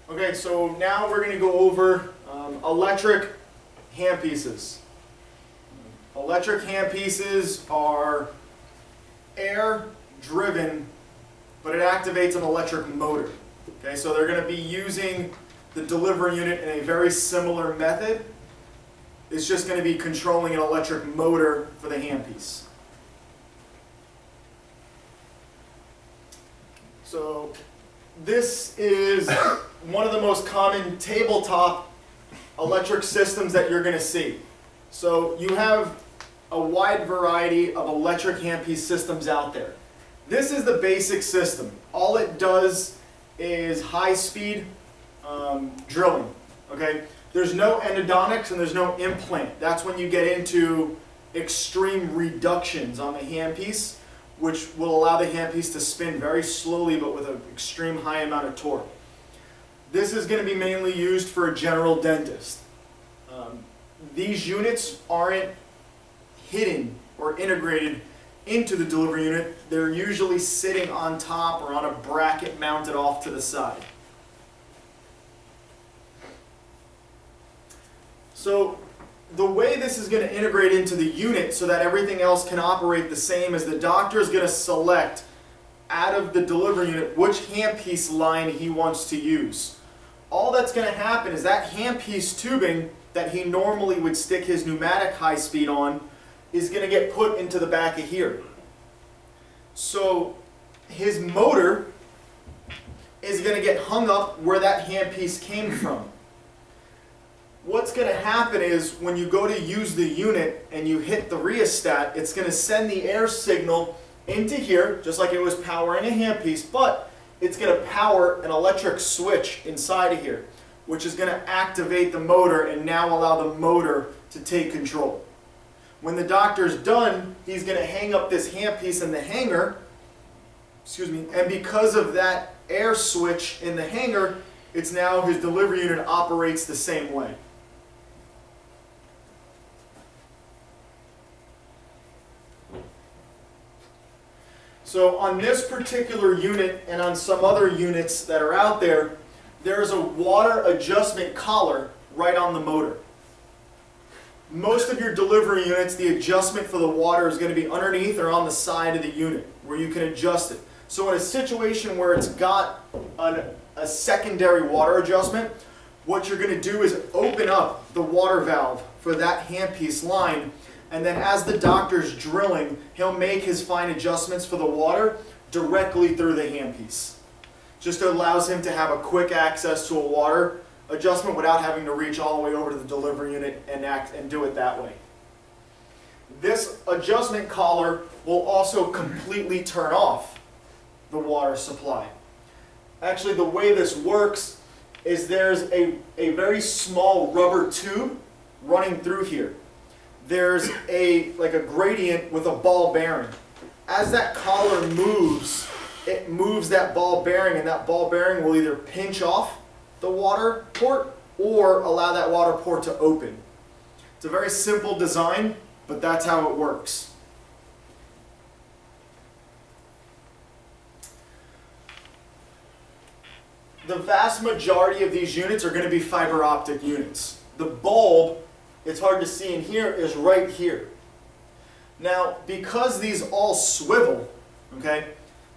Okay, so now we're going to go over electric handpieces. Electric handpieces are air-driven, but it activates an electric motor. Okay, so they're going to be using the delivery unit in a very similar method. It's just going to be controlling an electric motor for the handpiece. So this is one of the most common tabletop electric systems that you're going to see. So you have a wide variety of electric handpiece systems out there. This is the basic system. All it does is high-speed drilling. Okay? There's no endodontics and there's no implant. That's when you get into extreme reductions on the handpiece, which will allow the handpiece to spin very slowly but with an extreme high amount of torque. This is going to be mainly used for a general dentist. These units aren't hidden or integrated into the delivery unit. They're usually sitting on top or on a bracket mounted off to the side. So the way this is going to integrate into the unit so that everything else can operate the same is the doctor is going to select out of the delivery unit which handpiece line he wants to use. All that's going to happen is that handpiece tubing that he normally would stick his pneumatic high speed on is going to get put into the back of here. So his motor is going to get hung up where that handpiece came from. What's going to happen is when you go to use the unit and you hit the rheostat, it's going to send the air signal into here, just like it was powering a handpiece, but it's going to power an electric switch inside of here, which is going to activate the motor and now allow the motor to take control. When the doctor's done, he's going to hang up this handpiece in the hanger, and because of that air switch in the hanger, it's now his delivery unit operates the same way. So on this particular unit and on some other units that are out there, there's a water adjustment collar right on the motor. Most of your delivery units, the adjustment for the water is going to be underneath or on the side of the unit where you can adjust it. So in a situation where it's got a secondary water adjustment, what you're going to do is open up the water valve for that handpiece line, and then as the doctor's drilling, he'll make his fine adjustments for the water directly through the handpiece. Just allows him to have a quick access to a water adjustment without having to reach all the way over to the delivery unit and do it that way. This adjustment collar will also completely turn off the water supply. Actually, the way this works is there's a very small rubber tube running through here. There's like a gradient with a ball bearing. As that collar moves, it moves that ball bearing, and that ball bearing will either pinch off the water port or allow that water port to open. It's a very simple design, but that's how it works. The vast majority of these units are going to be fiber optic units. The bulb, it's hard to see in here, is right here. Now, because these all swivel, okay,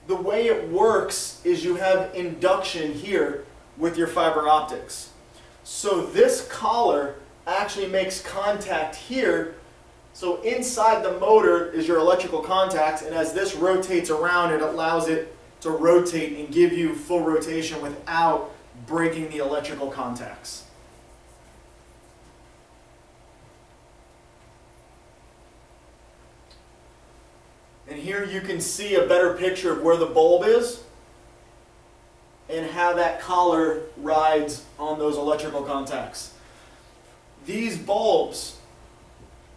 the way it works is you have induction here with your fiber optics. So this collar actually makes contact here. So inside the motor is your electrical contacts, and as this rotates around, it allows it to rotate and give you full rotation without breaking the electrical contacts. And here you can see a better picture of where the bulb is and how that collar rides on those electrical contacts. These bulbs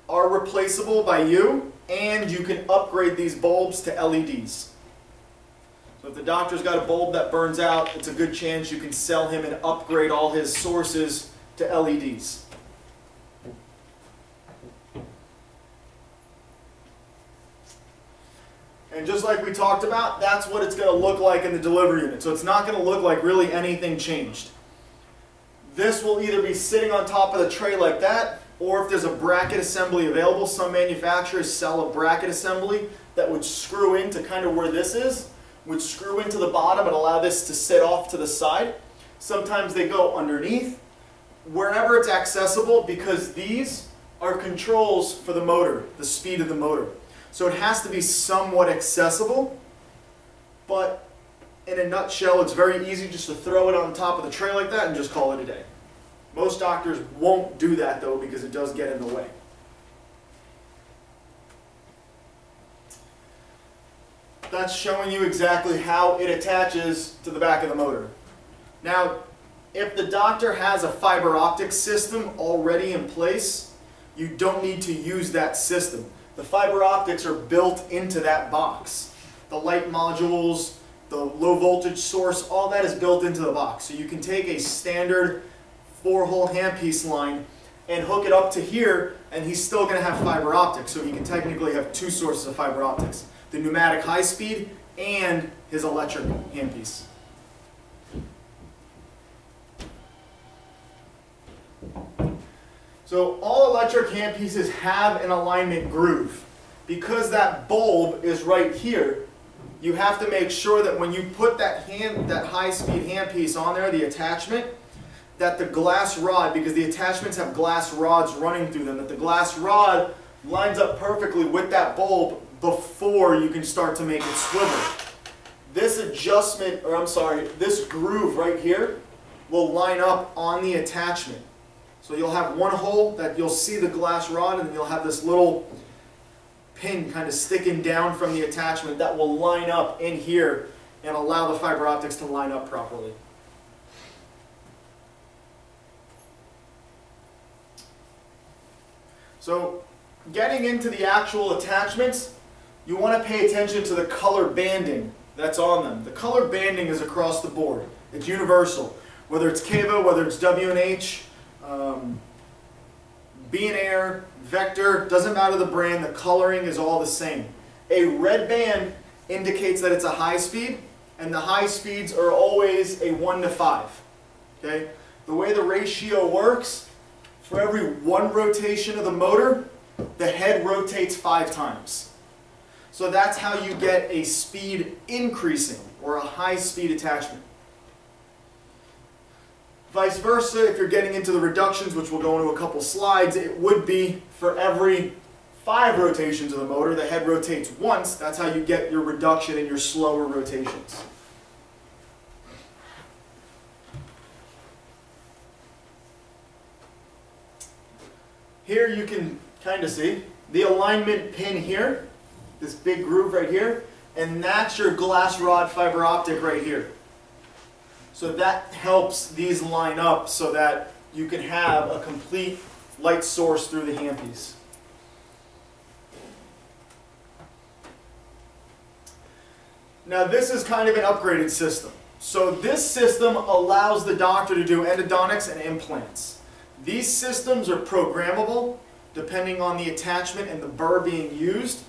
are replaceable by you, and you can upgrade these bulbs to LEDs. So if the doctor's got a bulb that burns out, it's a good chance you can sell him and upgrade all his sources to LEDs. And just like we talked about, that's what it's going to look like in the delivery unit. So it's not going to look like really anything changed. This will either be sitting on top of the tray like that, or if there's a bracket assembly available, some manufacturers sell a bracket assembly that would screw into kind of where this is, would screw into the bottom and allow this to sit off to the side. Sometimes they go underneath, wherever it's accessible, because these are controls for the motor, the speed of the motor. So it has to be somewhat accessible, but in a nutshell, it's very easy just to throw it on top of the tray like that and just call it a day. Most doctors won't do that though, because it does get in the way. That's showing you exactly how it attaches to the back of the motor. Now, if the doctor has a fiber optic system already in place, you don't need to use that system. The fiber optics are built into that box. The light modules, the low voltage source, all that is built into the box. So you can take a standard 4-hole handpiece line and hook it up to here, and he's still going to have fiber optics. So he can technically have two sources of fiber optics: the pneumatic high speed and his electric handpiece. So all electric handpieces have an alignment groove. Because that bulb is right here, you have to make sure that when you put that high-speed handpiece on there, the attachment, that the glass rod, because the attachments have glass rods running through them, that the glass rod lines up perfectly with that bulb before you can start to make it swivel. This adjustment, or I'm sorry, this groove right here will line up on the attachment. So you'll have one hole that you'll see the glass rod, and then you'll have this little pin kind of sticking down from the attachment that will line up in here and allow the fiber optics to line up properly. So getting into the actual attachments, you want to pay attention to the color banding that's on them. The color banding is across the board. It's universal. Whether it's Cavo, whether it's W&H, B&Air, Vector, doesn't matter the brand, the coloring is all the same. A red band indicates that it's a high speed, and the high speeds are always a 1 to 5. Okay? The way the ratio works, for every one rotation of the motor, the head rotates 5 times. So that's how you get a speed increasing, or a high speed attachment. Vice versa, if you're getting into the reductions, which we'll go into a couple slides, it would be for every 5 rotations of the motor, the head rotates once. That's how you get your reduction in your slower rotations. Here you can kind of see the alignment pin here, this big groove right here, and that's your glass rod fiber optic right here. So that helps these line up so that you can have a complete light source through the handpiece. Now this is kind of an upgraded system. So this system allows the doctor to do endodontics and implants. These systems are programmable depending on the attachment and the burr being used,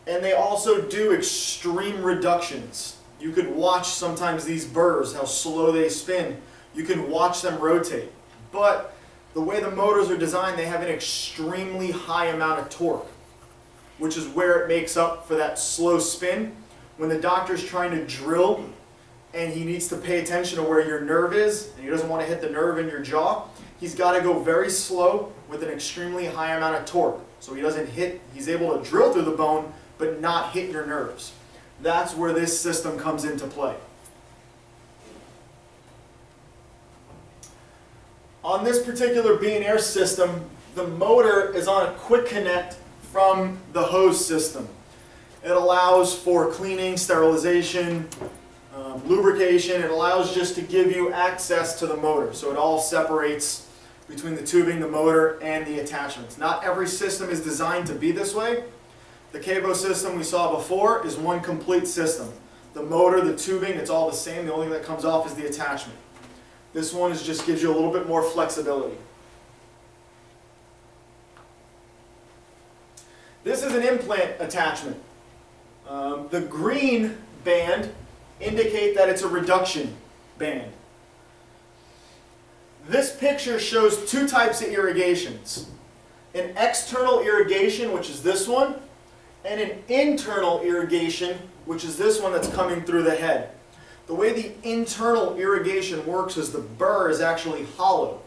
and they also do extreme reductions. You could watch sometimes these burrs, how slow they spin. You can watch them rotate. But the way the motors are designed, they have an extremely high amount of torque, which is where it makes up for that slow spin. When the doctor's trying to drill and he needs to pay attention to where your nerve is, and he doesn't want to hit the nerve in your jaw, he's got to go very slow with an extremely high amount of torque. So he doesn't hit, he's able to drill through the bone, but not hit your nerves. That's where this system comes into play. On this particular B&Air system, the motor is on a quick connect from the hose system. It allows for cleaning, sterilization, lubrication. It allows just to give you access to the motor. So it all separates between the tubing, the motor, and the attachments. Not every system is designed to be this way. The Cavo system we saw before is one complete system. The motor, the tubing, it's all the same. The only thing that comes off is the attachment. This one just gives you a little bit more flexibility. This is an implant attachment. The green band indicate that it's a reduction band. This picture shows two types of irrigations. An external irrigation, which is this one, and an internal irrigation, which is this one that's coming through the head. The way the internal irrigation works is the burr is actually hollow.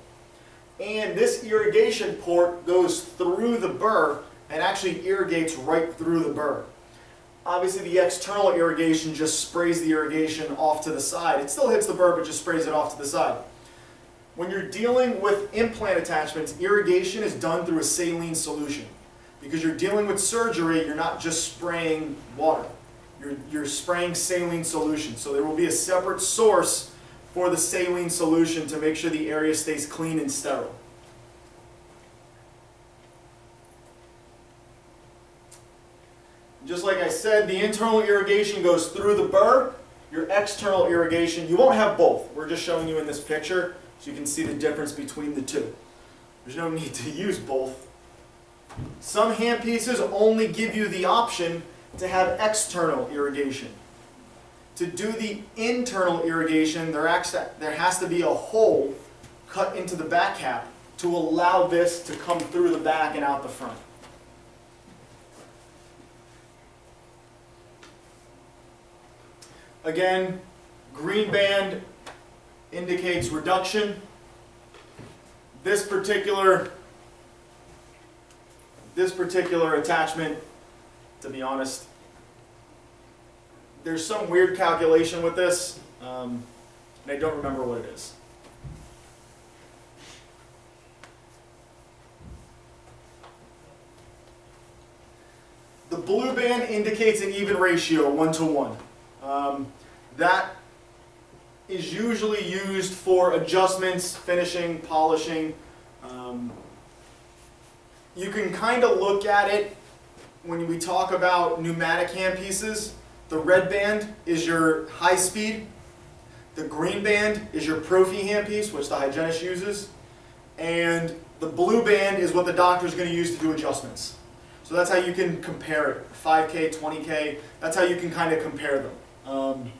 And this irrigation port goes through the burr and actually irrigates right through the burr. Obviously the external irrigation just sprays the irrigation off to the side. It still hits the burr but just sprays it off to the side. When you're dealing with implant attachments, irrigation is done through a saline solution. Because you're dealing with surgery, you're not just spraying water. You're spraying saline solution. So there will be a separate source for the saline solution to make sure the area stays clean and sterile. Just like I said, the internal irrigation goes through the burr. Your external irrigation, you won't have both. We're just showing you in this picture so you can see the difference between the two. There's no need to use both. Some handpieces only give you the option to have external irrigation. To do the internal irrigation, there has to be a hole cut into the back cap to allow this to come through the back and out the front. Again, green band indicates reduction. This particular attachment, to be honest, there's some weird calculation with this, and I don't remember what it is. The blue band indicates an even ratio, 1:1. That is usually used for adjustments, finishing, polishing. You can kind of look at it when we talk about pneumatic handpieces. The red band is your high speed. The green band is your Profi handpiece, which the hygienist uses. And the blue band is what the doctor is going to use to do adjustments. So that's how you can compare it. 5K, 20K, that's how you can kind of compare them.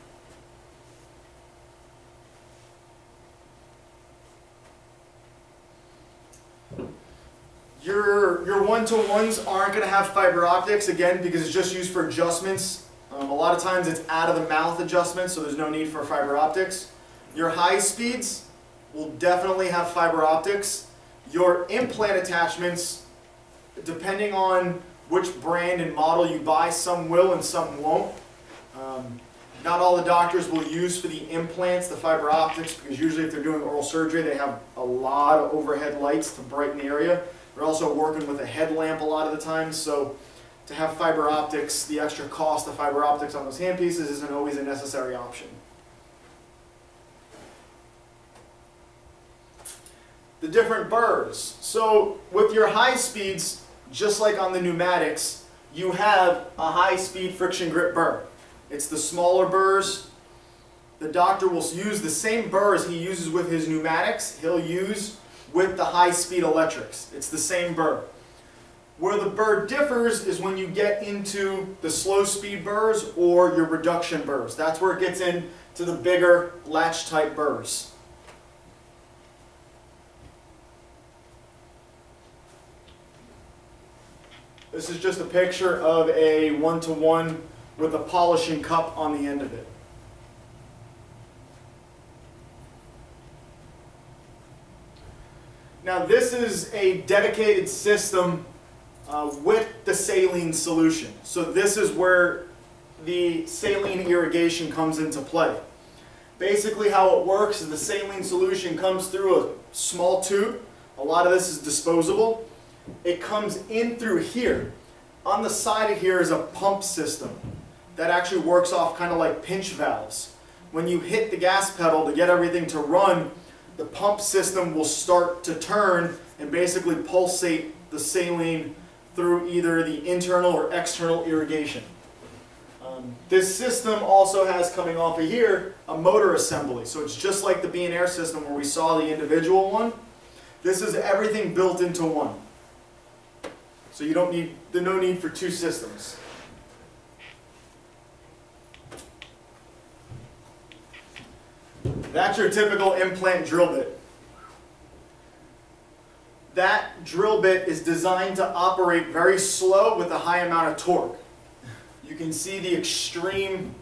Your 1:1s aren't going to have fiber optics, again, because it's just used for adjustments. A lot of times it's out of the mouth adjustments, so there's no need for fiber optics. Your high speeds will definitely have fiber optics. Your implant attachments, depending on which brand and model you buy, some will and some won't. Not all the doctors will use for the implants the fiber optics, because usually if they're doing oral surgery they have a lot of overhead lights to brighten the area. They're also working with a headlamp a lot of the time, so to have fiber optics, the extra cost of fiber optics on those handpieces isn't always a necessary option. The different burrs. So with your high speeds, just like on the pneumatics, you have a high-speed friction grip burr. It's the smaller burrs. The doctor will use the same burrs he uses with his pneumatics, he'll use with the high-speed electrics. It's the same burr. Where the burr differs is when you get into the slow-speed burrs or your reduction burrs. That's where it gets into the bigger latch-type burrs. This is just a picture of a 1:1 with a polishing cup on the end of it. Now this is a dedicated system with the saline solution. So this is where the saline irrigation comes into play. Basically how it works is the saline solution comes through a small tube. A lot of this is disposable. It comes in through here. On the side of here is a pump system that actually works off kind of like pinch valves. When you hit the gas pedal to get everything to run, the pump system will start to turn and basically pulsate the saline through either the internal or external irrigation. This system also has, coming off of here, a motor assembly. So it's just like the bean air system where we saw the individual one. This is everything built into one. So you don't need, there's no need for two systems. That's your typical implant drill bit. that drill bit is designed to operate very slow with a high amount of torque. You can see the extreme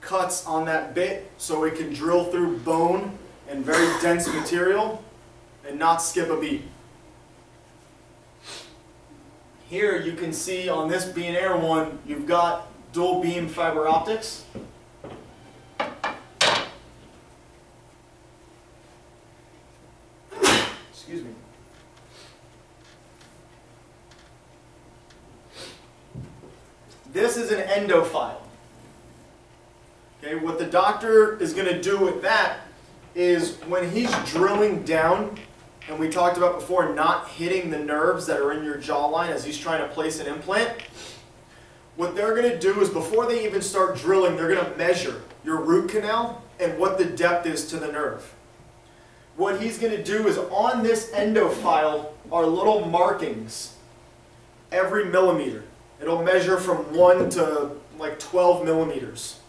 cuts on that bit, so it can drill through bone and very dense material and not skip a beat. Here you can see on this B&Air one, you've got dual beam fiber optics. Excuse me. This is an endo file. Okay, what the doctor is going to do with that is when he's drilling down, and we talked about before not hitting the nerves that are in your jawline as he's trying to place an implant, what they're going to do is before they even start drilling, they're going to measure your root canal and what the depth is to the nerve. What he's going to do is on this endo file are little markings every millimeter. It'll measure from 1 to like 12 millimeters.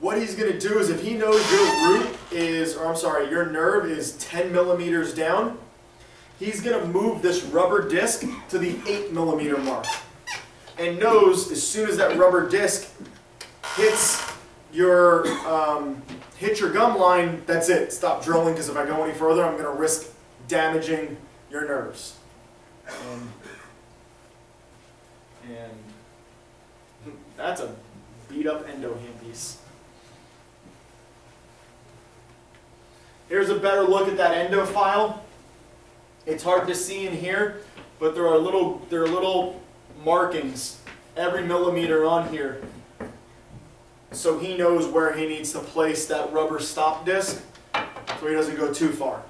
What he's going to do is if he knows your nerve is 10 millimeters down, he's going to move this rubber disc to the 8 millimeter mark. And knows as soon as that rubber disc hits your gum line, that's it. Stop drilling, because if I go any further, I'm going to risk damaging your nerves. And that's a beat up endo handpiece. Here's a better look at that endo file. It's hard to see in here, but there are little markings every millimeter on here, so he knows where he needs to place that rubber stop disc so he doesn't go too far.